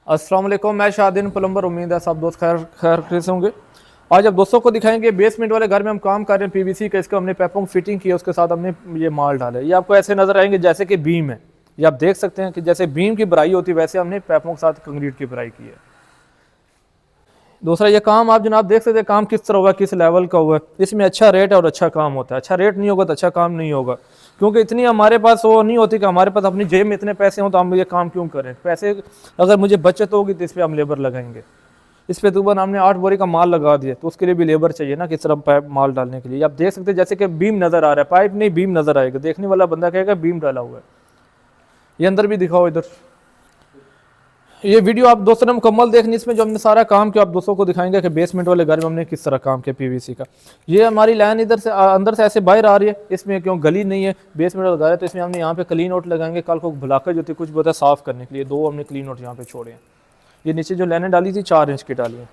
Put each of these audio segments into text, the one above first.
अस्सलाम वालेकुम, मैं शाहदीन प्लम्बर। उम्मीद है सब दोस्त खैर खैर खैर से होंगे। आज अब दोस्तों को दिखाएंगे बेसमेंट वाले घर में हम काम कर रहे हैं पीवीसी का। इसका हमने पैपोंग फिटिंग की है, उसके साथ हमने ये माल डाला है। ये आपको ऐसे नजर आएंगे जैसे कि बीम है। ये आप देख सकते हैं कि जैसे बीम की भराई होती है वैसे हमने पैपों के साथ कंक्रीट की भराई की है। दूसरा ये काम आप जनाब देख सकते हैं काम किस तरह हुआ है, किस लेवल का हुआ है। इसमें अच्छा रेट है और अच्छा काम होता है। अच्छा रेट नहीं होगा तो अच्छा काम नहीं होगा, क्योंकि इतनी हमारे पास वो नहीं होती कि हमारे पास अपनी जेब में इतने पैसे हों तो हम ये काम क्यों करें। पैसे अगर मुझे बचत होगी तो इस पर हम लेबर लगाएंगे। इस पे तकरीबन हमने 8 बोरी का माल लगा दिया, तो उसके लिए भी लेबर चाहिए ना, किस तरह पाइप माल डालने के लिए। आप देख सकते हैं जैसे कि बीम नज़र आ रहा है, पाइप नहीं बीम नज़र आएगा। देखने वाला बंदा कहेगा बीम डाला हुआ है। ये अंदर भी दिखाओ इधर। ये वीडियो आप दोस्तों ने मुकम्मल देखनी, इसमें जो हमने सारा काम किया आप दोस्तों को दिखाएंगे कि बेसमेंट वाले घर में हमने किस तरह काम किया पीवीसी का। ये हमारी लाइन इधर से अंदर से ऐसे बाहर आ रही है, इसमें क्यों गली नहीं है, बेसमेंट वाला घर है, तो इसमें हमने यहाँ पे क्लीन आउट लगाएंगे। कल को ब्लॉकेज होती है कुछ बहुत है साफ़ करने के लिए, 2 हमने क्लीन आउट यहाँ पे छोड़े हैं। ये नीचे जो लाइनें डाली थी 4 इंच की डाली है।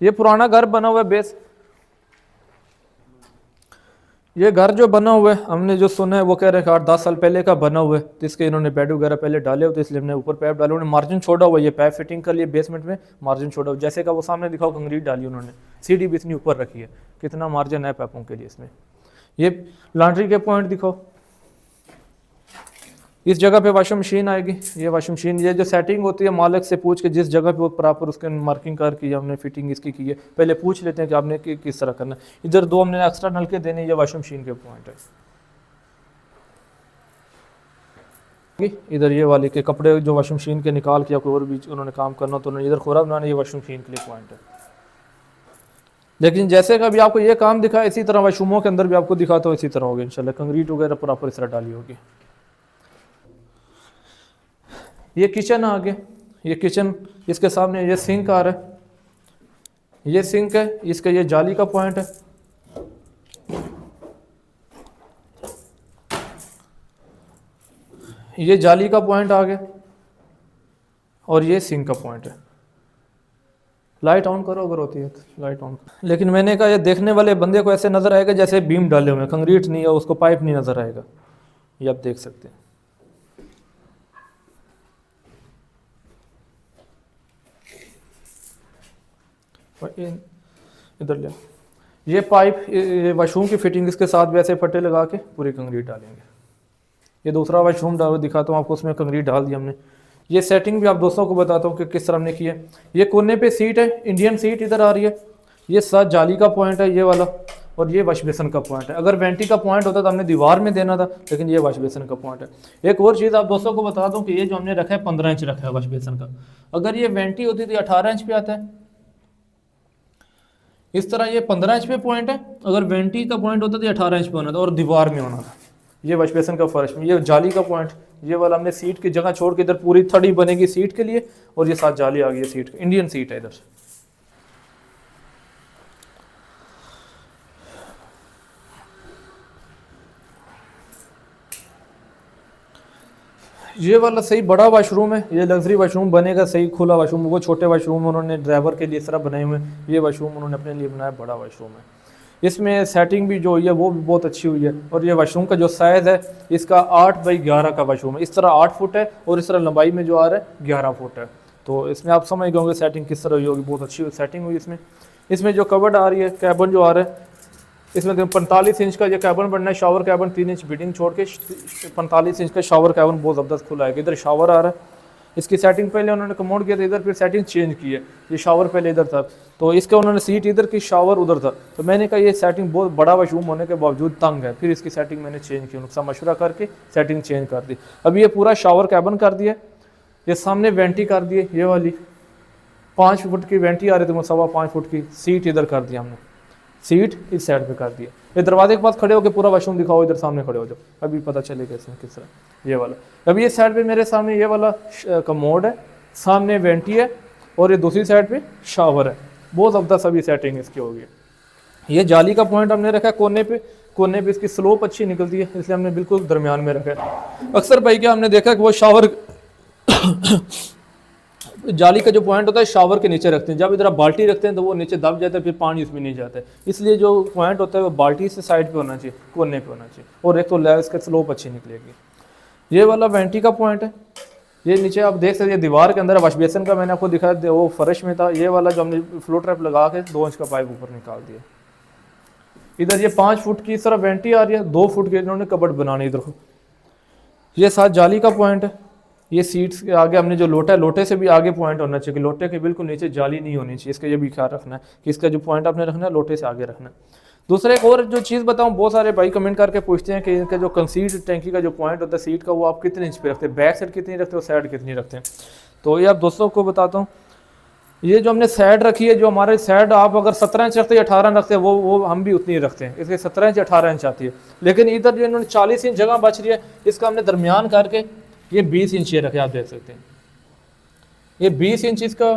ये पुराना घर बना हुआ है बेस। ये घर जो बना हुआ है हमने जो सुना है वो कह रहे हैं 8-10 साल पहले का बना हुआ है, तो इसके इन्होंने बेड वगैरह पहले डाले होते, इसलिए हमने ऊपर पैप डाले। उन्होंने मार्जिन छोड़ा हुआ है, ये पैप फिटिंग कर लिए बेसमेंट में मार्जिन छोड़ा हुआ, जैसे का वो सामने दिखाओ कंक्रीट डाली उन्होंने, सीढ़ी भी इतनी ऊपर रखी है। कितना मार्जिन है पैपों के लिए इसमें। ये लॉन्ड्री के पॉइंट दिखाओ, इस जगह पे वॉशिंग मशीन आएगी। ये वॉशिंग मशीन, ये जो सेटिंग होती है मालिक से पूछ के जिस जगह पे वो प्रॉपर उसके मार्किंग करके हमने फिटिंग इसकी की है। पहले पूछ लेते हैं कि आपने किस तरह करना है। इधर 2 हमने एक्स्ट्रा नलके देने, ये वॉशिंग मशीन के पॉइंट है। इधर ये वाले के कपड़े जो वॉशिंग मशीन के निकाल के कोई और भी उन्होंने काम करना तो उन्होंने इधर खोरा बनाना, ये वॉशिंग मशीन के लिए पॉइंट है। लेकिन जैसे कि अभी आपको ये काम दिखा इसी तरह वॉशरूमों के अंदर भी आपको दिखाता हूँ, इसी तरह होगी इंशाल्लाह। कंक्रीट वगैरह प्रॉपर इस तरह डाली होगी। ये किचन आ गया, ये किचन, इसके सामने ये सिंक आ रहा है। ये सिंक है, इसका ये जाली का पॉइंट है। ये जाली का पॉइंट आ गया और ये सिंक का पॉइंट है। लाइट ऑन करो अगर होती है तो लाइट ऑन करो। लेकिन मैंने कहा ये देखने वाले बंदे को ऐसे नजर आएगा जैसे बीम डाले हुए हैं, कंक्रीट नहीं है, उसको पाइप नहीं नजर आएगा। ये आप देख सकते हैं। इधर ले, ये पाइप, ये वॉशरूम की फिटिंग इसके साथ भी ऐसे फट्टे लगा के पूरी कंक्रीट डालेंगे। ये दूसरा वॉशरूम दिखाता हूँ आपको, उसमें कंक्रीट डाल दिया हमने। ये सेटिंग भी आप दोस्तों को बताता हूँ कि किस तरह हमने की है। ये कोने पे सीट है, इंडियन सीट इधर आ रही है। ये साथ जाली का पॉइंट है ये वाला, और ये वॉश बेसन का पॉइंट है। अगर वेंटी का पॉइंट होता तो हमने दीवार में देना था, लेकिन ये वॉश बेसन का पॉइंट है। एक और चीज़ आप दोस्तों को बता दूँ कि ये जो हमने रखा है 15 इंच रखा है वॉश बेसन का। अगर ये वेंटी होती तो 18 इंच पे आता है। इस तरह ये 15 इंच पे पॉइंट है, अगर वेंटी का पॉइंट होता तो 18 इंच पे होना था और दीवार में होना था। ये वॉश बेसन का फर्श में, ये जाली का पॉइंट, ये वाला हमने सीट की जगह छोड़ के इधर पूरी थड़ी बनेगी सीट के लिए, और ये साथ जाली आ गई है सीट, इंडियन सीट है इधर। ये वाला सही बड़ा वॉशरूम है, ये लग्जरी वॉशरूम बनेगा, सही खुला वॉशरूम। वो छोटे वॉशरूम उन्होंने ड्राइवर के लिए इस तरह बनाए हुए हैं, ये वॉशरूम उन्होंने अपने लिए बनाया, बड़ा वॉशरूम है। इसमें सेटिंग भी जो हुई है वो भी बहुत अच्छी हुई है। और ये वॉशरूम का जो साइज़ है इसका 8x11 का वॉशरूम है। इस तरह 8 फुट है और इस तरह लंबाई में जो आ रहा है 11 फुट है। तो इसमें आप समझ गए होंगे सेटिंग किस तरह हुई होगी, बहुत अच्छी सेटिंग हुई इसमें। इसमें जो कवर्ड आ रही है, कैबन जो आ रहा है, इसमें 45 इंच का ये कैबन बनना है। शावर कैबन 3 इंच बिडिंग छोड़ के 45 इंच का शावर कैबन बहुत ज़बरदस्त खुला है। इधर शावर आ रहा है। इसकी सेटिंग पहले उन्होंने कमोड किया था इधर, फिर सेटिंग चेंज की है। ये शावर पहले इधर था, तो इसका उन्होंने सीट इधर की, शावर उधर था। तो मैंने कहा ये सेटिंग बहुत बड़ा वॉशरूम होने के बावजूद तंग है, फिर इसकी सेटिंग मैंने चेंज की, उनका मशवरा करके सेटिंग चेंज कर दी। अभी ये पूरा शावर कैबन कर दिया। ये सामने वेंटी कर दिए, ये वाली 5 फुट की वेंटी आ रही थी, 5.25 फुट की सीट इधर कर दिया हमने, सीट इस साइड पे कर दिया। ये दरवाजे के पास खड़े होकर पूरा वॉशरूम दिखाओ, इधर सामने खड़े हो जाओ, अभी पता चलेगा इसमें किस तरह। ये वाला अभी ये साइड पे मेरे सामने ये वाला कमोड है, सामने वेंटी है, और ये दूसरी साइड पे शावर है। बहुत ज़बरदस्त अभी सेटिंग इसकी होगी। ये जाली का पॉइंट हमने रखा है कोने पे, कोने पे इसकी स्लोप अच्छी निकलती है, इसलिए हमने बिल्कुल दरमियान में रखा है। अक्सर भाई क्या हमने देखा कि वो शावर जाली का जो पॉइंट होता है शावर के नीचे रखते हैं, जब इधर आप बाल्टी रखते हैं तो वो नीचे दब जाता है, फिर पानी उसमें नहीं जाता है। इसलिए जो पॉइंट होता है वो बाल्टी से साइड पे होना चाहिए, कोने पे होना चाहिए, और एक तो इसका स्लोप अच्छी निकलेगी। ये वाला वेंटी का पॉइंट है, ये नीचे आप देख सकते हैं दीवार के अंदर वॉश बेसिन का मैंने आपको दिखाया, वो फर्श में था। ये वाला जो हमने फ्लो ट्रैप लगा के 2 इंच का पाइप ऊपर निकाल दिया। इधर ये 5 फुट की इस तरह वेंटी आ रही है, 2 फुट के इन्होंने कबर्ड बनानी। इधर ये साथ जाली का पॉइंट है। ये सीट्स के आगे हमने जो लोटा है, लोटे से भी आगे पॉइंट होना चाहिए, लोटे के बिल्कुल नीचे जाली नहीं होनी चाहिए। इसका ये भी ख्याल रखना है कि इसका जो पॉइंट आपने रखना है लोटे से आगे रखना है। दूसरा एक और जो चीज़ बताऊं, बहुत सारे भाई कमेंट करके पूछते हैं कि इनका जो कंसीड टैंकी का जो पॉइंट होता है सीट का, वो आप कितने इंच पे रखते हैं, बैक साइड कितनी रखते हो, साइड कितनी रखते हैं। तो ये आप दोस्तों को बताता हूँ, ये जो हमने साइड रखी है, जो हमारे साइड आप अगर 17 इंच रखते हैं 18 रखते हैं, वो हम भी उतनी ही रखते हैं। इसके 17 इंच 18 इंच आती है। लेकिन इधर जो इन्होंने 40 इंच जगह बच रही है, इसका हमने दरमियान करके ये 20 इंच ये रखे, आप देख सकते हैं। ये 20 इंच इसका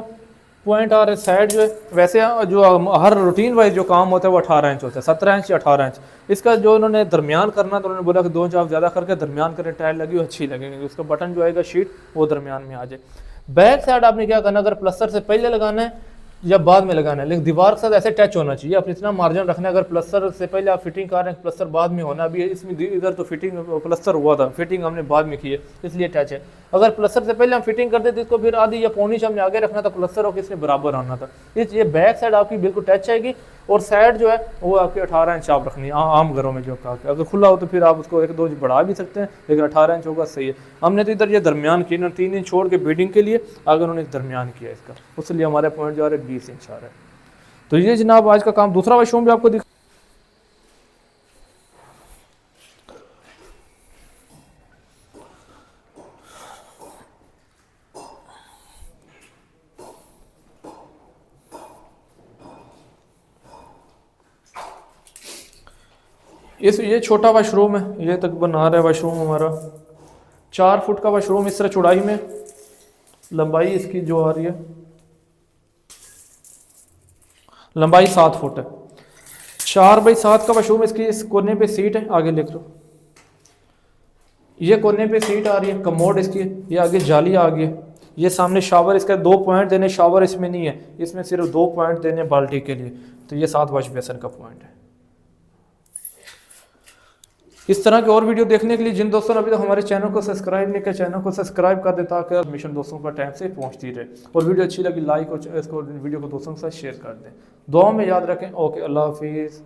पॉइंट आ रहा है। साइड जो है वैसे जो हर रूटीन वाइज जो काम होता है वो 18 इंच होता है, 17 इंच या 18 इंच। इसका जो उन्होंने दरमियान करना, तो उन्होंने बोला कि 2 इंच आप ज़्यादा करके दरमियान करें, टाइल लगी हो अच्छी लगेगी। उसका बटन जो आएगा शीट वो दरमियान में आ जाए। बैक साइड आपने क्या करना, अगर प्लस्तर से पहले लगाना है या बाद में लगाना है, लेकिन दीवार के साथ ऐसे टच होना चाहिए। आप इतना मार्जिन रखना है, अगर प्लस्तर से पहले आप फिटिंग कर रहे हैं, प्लस्तर बाद में होना। अभी इसमें इधर तो फिटिंग प्लस्तर हुआ था, फिटिंग हमने बाद में की है, इसलिए टच है। अगर प्लस्तर से पहले हम फिटिंग करते तो इसको फिर आधी या पौनी इंच हमने आगे रखना था, प्लस्तर और किसने बराबर आना था। ये बैक साइड आपकी बिल्कुल टच आएगी, और साइड जो है वो आपकी 18 इंच आप रखनी है। आम घरों में जो कहा, अगर खुला हो तो फिर आप उसको 1-2 इंच बढ़ा भी सकते हैं, लेकिन 18 इंच होगा सही है। हमने तो इधर ये दरमियान किया, 3 इंच छोड़ के बेडिंग के लिए, अगर उन्होंने दरमियान किया इसका, उसलिए हमारे पॉइंट जो आ रहा है 20 इंच आ रहा है। तो ये जनाब आज का काम। दूसरा वॉशरूम भी आपको दिखा, ये छोटा वॉशरूम है, ये तक बना रहा है वॉशरूम हमारा। 4 फुट का वॉशरूम इस तरह चौड़ाई में, लंबाई इसकी जो आ रही है, लंबाई 7 फुट है। 4x7 का वॉशरूम। इसकी इस कोने पे सीट है, आगे लिख लो, ये कोने पे सीट आ रही है, कमोड इसकी, ये आगे जाली आ गई है। ये सामने शावर, इसका 2 पॉइंट देने, शावर इसमें नहीं है, इसमें सिर्फ 2 पॉइंट देने बाल्टी के लिए। तो ये 7 वॉश बेसिन का पॉइंट है। इस तरह के और वीडियो देखने के लिए जिन दोस्तों ने अभी तक हमारे चैनल को सब्सक्राइब नहीं किया, चैनल को सब्सक्राइब कर दे, ताकि मिशन दोस्तों का टाइम से पहुंचती रहे। और वीडियो अच्छी लगी लाइक और इसको वीडियो को दोस्तों के साथ शेयर कर दें। दुआ में याद रखें। ओके, अल्लाह हाफिज़।